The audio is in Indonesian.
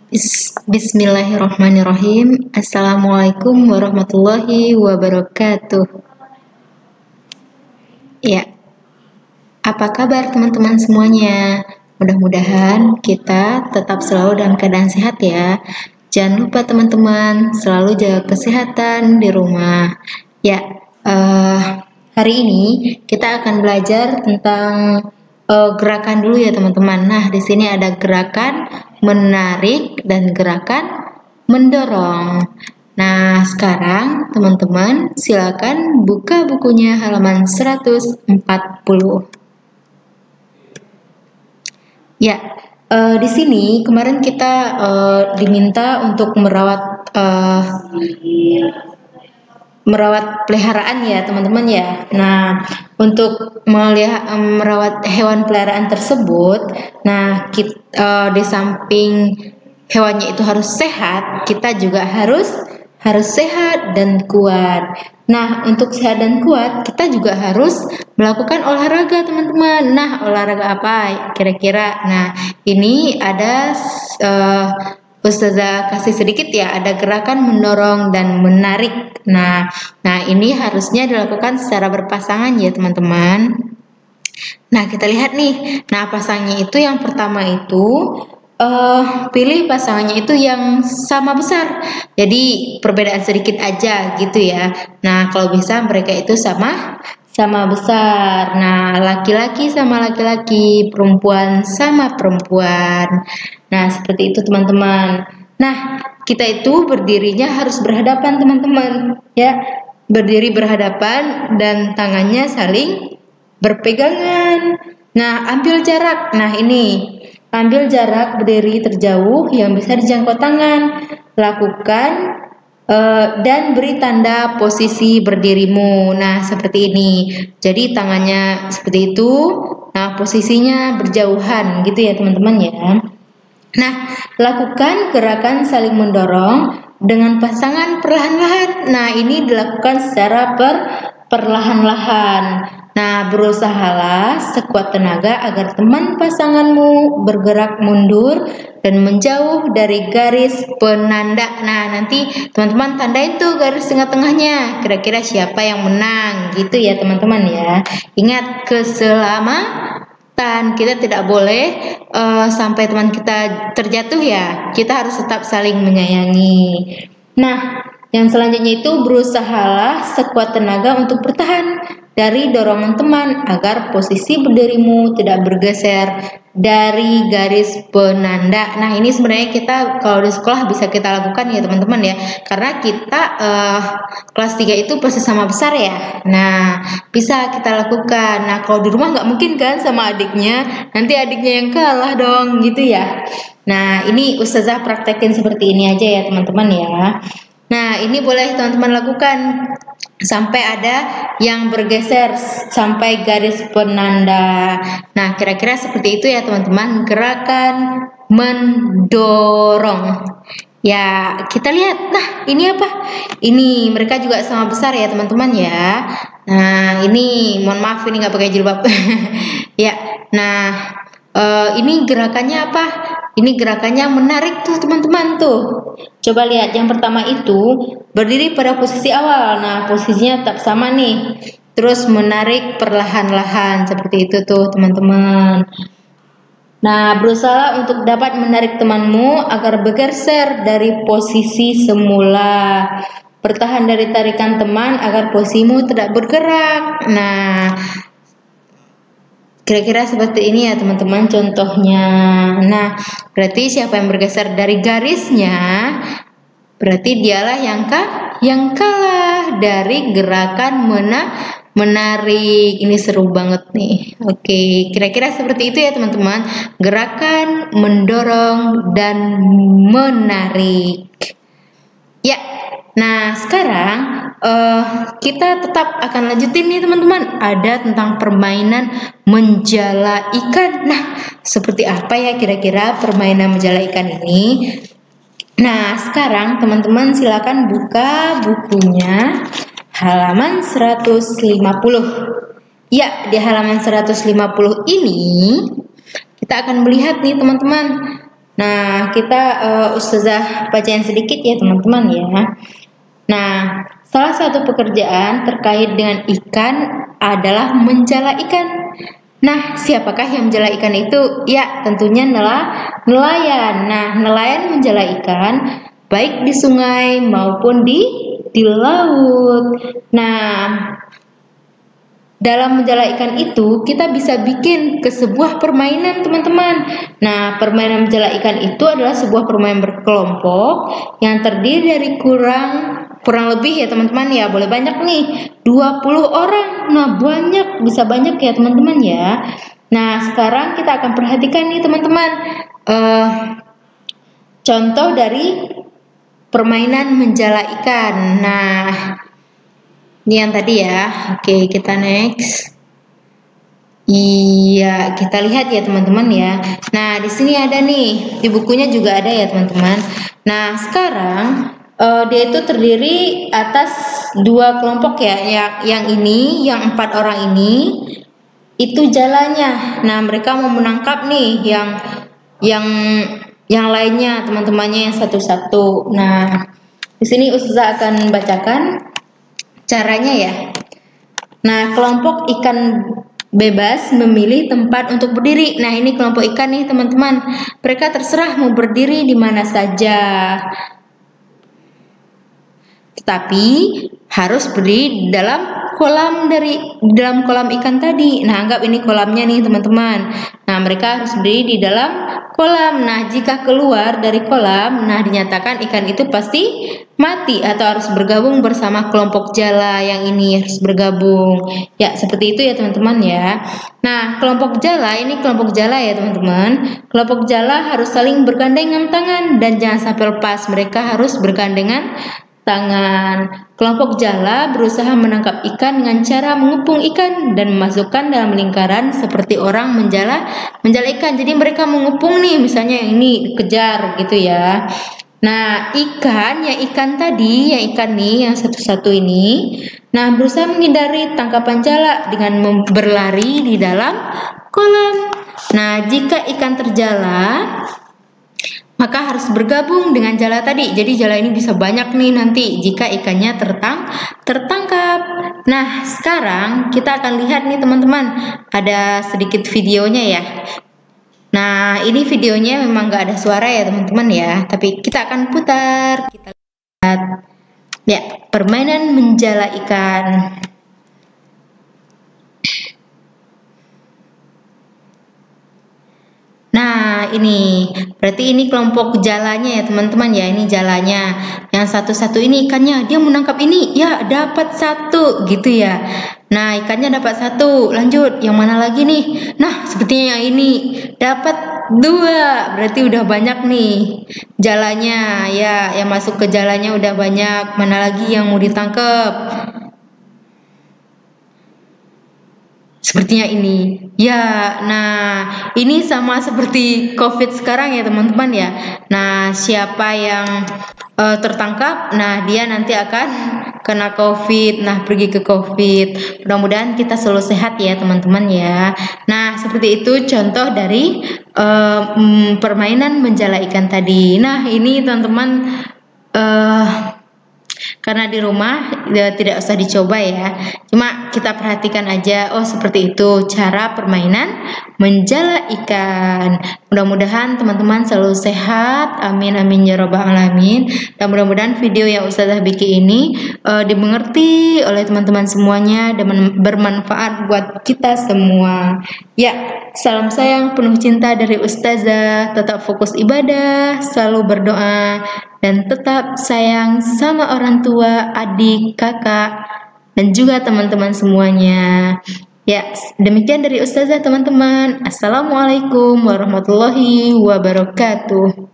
Bismillahirrahmanirrahim. Assalamualaikum warahmatullahi wabarakatuh. Ya, apa kabar teman-teman semuanya? Mudah-mudahan kita tetap selalu dalam keadaan sehat ya. Jangan lupa teman-teman selalu jaga kesehatan di rumah. Ya, hari ini kita akan belajar tentang gerakan dulu ya teman-teman. Nah, di sini ada gerakan menarik dan gerakan mendorong. Nah, sekarang teman-teman silakan buka bukunya halaman 140. Ya, di sini kemarin kita diminta untuk merawat peliharaan ya teman-teman ya. Nah, untuk merawat hewan peliharaan tersebut, nah di samping hewannya itu harus sehat, kita juga harus sehat dan kuat. Nah, untuk sehat dan kuat, kita juga harus melakukan olahraga teman-teman. Nah, olahraga apa kira-kira? Nah, ini ada Ustazah kasih sedikit ya, ada gerakan mendorong dan menarik. Nah ini harusnya dilakukan secara berpasangan ya teman-teman. Nah, kita lihat nih. Nah, pasangnya itu yang pertama itu pilih pasangannya itu yang sama besar. Jadi perbedaan sedikit aja gitu ya. Nah, kalau bisa mereka itu sama besar. Nah, laki-laki sama laki-laki, perempuan sama perempuan. Nah, seperti itu teman-teman. Nah, kita itu berdirinya harus berhadapan teman-teman, ya. Berdiri berhadapan dan tangannya saling berpegangan. Nah, ambil jarak. Nah, ini. Ambil jarak berdiri terjauh yang bisa dijangkau tangan. Lakukan dan beri tanda posisi berdirimu. Nah, seperti ini. Jadi tangannya seperti itu. Nah, posisinya berjauhan gitu ya teman-teman ya. Nah, lakukan gerakan saling mendorong dengan pasangan perlahan-lahan. Nah, ini dilakukan secara perlahan-lahan. Nah, berusahalah sekuat tenaga agar teman pasanganmu bergerak mundur dan menjauh dari garis penanda. Nah, nanti teman-teman tandain tuh garis tengah-tengahnya. Kira-kira siapa yang menang gitu ya teman-teman ya. Ingat keselamatan, kita tidak boleh sampai teman kita terjatuh ya. Kita harus tetap saling menyayangi. Nah, yang selanjutnya itu berusahalah sekuat tenaga untuk bertahan dari dorongan teman agar posisi berdirimu tidak bergeser dari garis penanda. Nah, ini sebenarnya kita kalau di sekolah bisa kita lakukan ya teman-teman ya. Karena kita kelas 3 itu persis sama besar ya. Nah, bisa kita lakukan. Nah, kalau di rumah nggak mungkin kan sama adiknya. Nanti adiknya yang kalah dong gitu ya. Nah, ini Ustazah praktekin seperti ini aja ya teman-teman ya. Nah, ini boleh teman-teman lakukan sampai ada yang bergeser sampai garis penanda. Nah, kira-kira seperti itu ya teman-teman, gerakan mendorong. Ya, kita lihat. Nah, ini apa? Ini mereka juga sama besar ya teman-teman ya. Nah, ini mohon maaf ini nggak pakai jilbab. Ya, nah ini gerakannya apa? Ini gerakannya menarik tuh teman-teman tuh. Coba lihat yang pertama itu berdiri pada posisi awal. Nah, posisinya tetap sama nih. Terus menarik perlahan-lahan seperti itu tuh teman-teman. Nah, berusaha untuk dapat menarik temanmu agar bergeser dari posisi semula. Bertahan dari tarikan teman agar posisimu tidak bergerak. Nah, kira-kira seperti ini ya teman-teman contohnya. Nah, berarti siapa yang bergeser dari garisnya, berarti dialah yang kalah dari gerakan menarik. Ini seru banget nih. Oke, kira-kira seperti itu ya teman-teman. Gerakan mendorong dan menarik. Ya, nah sekarang kita tetap akan lanjutin nih teman-teman. Ada tentang permainan menjala ikan. Nah, seperti apa ya kira-kira permainan menjala ikan ini? Nah, sekarang teman-teman silakan buka bukunya halaman 150. Ya, di halaman 150 ini kita akan melihat nih teman-teman. Nah, kita Ustazah bacain sedikit ya teman-teman ya. Nah, salah satu pekerjaan terkait dengan ikan adalah menjala ikan. Nah, siapakah yang menjala ikan itu? Ya, tentunya nelayan. Nah, nelayan menjala ikan baik di sungai maupun di laut. Nah, dalam menjala ikan itu kita bisa bikin ke sebuah permainan teman-teman. Nah, permainan menjala ikan itu adalah sebuah permainan berkelompok yang terdiri dari kurang lebih ya teman-teman ya, boleh banyak nih 20 orang. Nah, bisa banyak ya teman-teman ya. Nah, sekarang kita akan perhatikan nih teman-teman contoh dari permainan menjala ikan. Nah, ini yang tadi ya. Oke, kita next. Iya, kita lihat ya teman-teman ya. Nah, di sini ada nih, di bukunya juga ada ya teman-teman. Nah, sekarang dia itu terdiri atas 2 kelompok ya. Yang 4 orang ini itu jalannya. Nah, mereka mau menangkap nih yang lainnya, teman-temannya yang satu-satu. Nah, di sini Ustazah akan bacakan caranya ya. Nah, kelompok ikan bebas memilih tempat untuk berdiri. Nah, ini kelompok ikan nih teman-teman. Mereka terserah mau berdiri di mana saja. Tetapi harus berdiri di dalam kolam ikan tadi. Nah, anggap ini kolamnya nih teman-teman. Nah, mereka harus berdiri di dalam kolam. Nah, jika keluar dari kolam, nah dinyatakan ikan itu pasti mati atau harus bergabung bersama kelompok jala yang ini harus bergabung. Ya, seperti itu ya teman-teman ya. Nah, kelompok jala ya teman-teman. Kelompok jala harus saling bergandengan tangan dan jangan sampai lepas. Mereka harus bergandengan tangan. Kelompok jala berusaha menangkap ikan dengan cara mengepung ikan dan memasukkan dalam lingkaran seperti orang menjala ikan. Jadi mereka mengepung nih, misalnya yang ini dikejar gitu ya. Nah, ikan yang satu-satu ini, nah berusaha menghindari tangkapan jala dengan berlari di dalam kolam. Nah, jika ikan terjala, maka harus bergabung dengan jala tadi. Jadi jala ini bisa banyak nih nanti jika ikannya tertangkap. Nah, sekarang kita akan lihat nih teman-teman, ada sedikit videonya ya. Nah, ini videonya memang nggak ada suara ya teman-teman ya, tapi kita akan putar. Kita lihat ya, permainan menjala ikan. Nah, ini berarti ini kelompok jalanya ya teman-teman ya. Ini jalanya. Yang satu-satu ini ikannya, dia menangkap ini, ya dapat 1 gitu ya. Nah, ikannya dapat 1. Lanjut, yang mana lagi nih? Nah, sepertinya yang ini dapat 2. Berarti udah banyak nih jalanya ya. Yang masuk ke jalanya udah banyak. Mana lagi yang mau ditangkap? Sepertinya ini. Ya, nah ini sama seperti COVID sekarang ya teman-teman ya. Nah, siapa yang tertangkap, nah dia nanti akan kena COVID. Nah, pergi ke COVID. Mudah-mudahan kita selalu sehat ya teman-teman ya. Nah, seperti itu contoh dari permainan menjala ikan tadi. Nah, ini teman-teman karena di rumah tidak usah dicoba ya, cuma kita perhatikan aja, oh seperti itu cara permainan menjala ikan. Mudah-mudahan teman-teman selalu sehat, amin amin ya robbal alamin. Dan mudah-mudahan video yang Ustazah bikin ini dimengerti oleh teman-teman semuanya dan bermanfaat buat kita semua ya. Salam sayang penuh cinta dari Ustazah, tetap fokus ibadah, selalu berdoa, dan tetap sayang sama orang tua, adik, kakak, dan juga teman-teman semuanya. Ya, demikian dari Ustazah teman-teman. Assalamualaikum warahmatullahi wabarakatuh.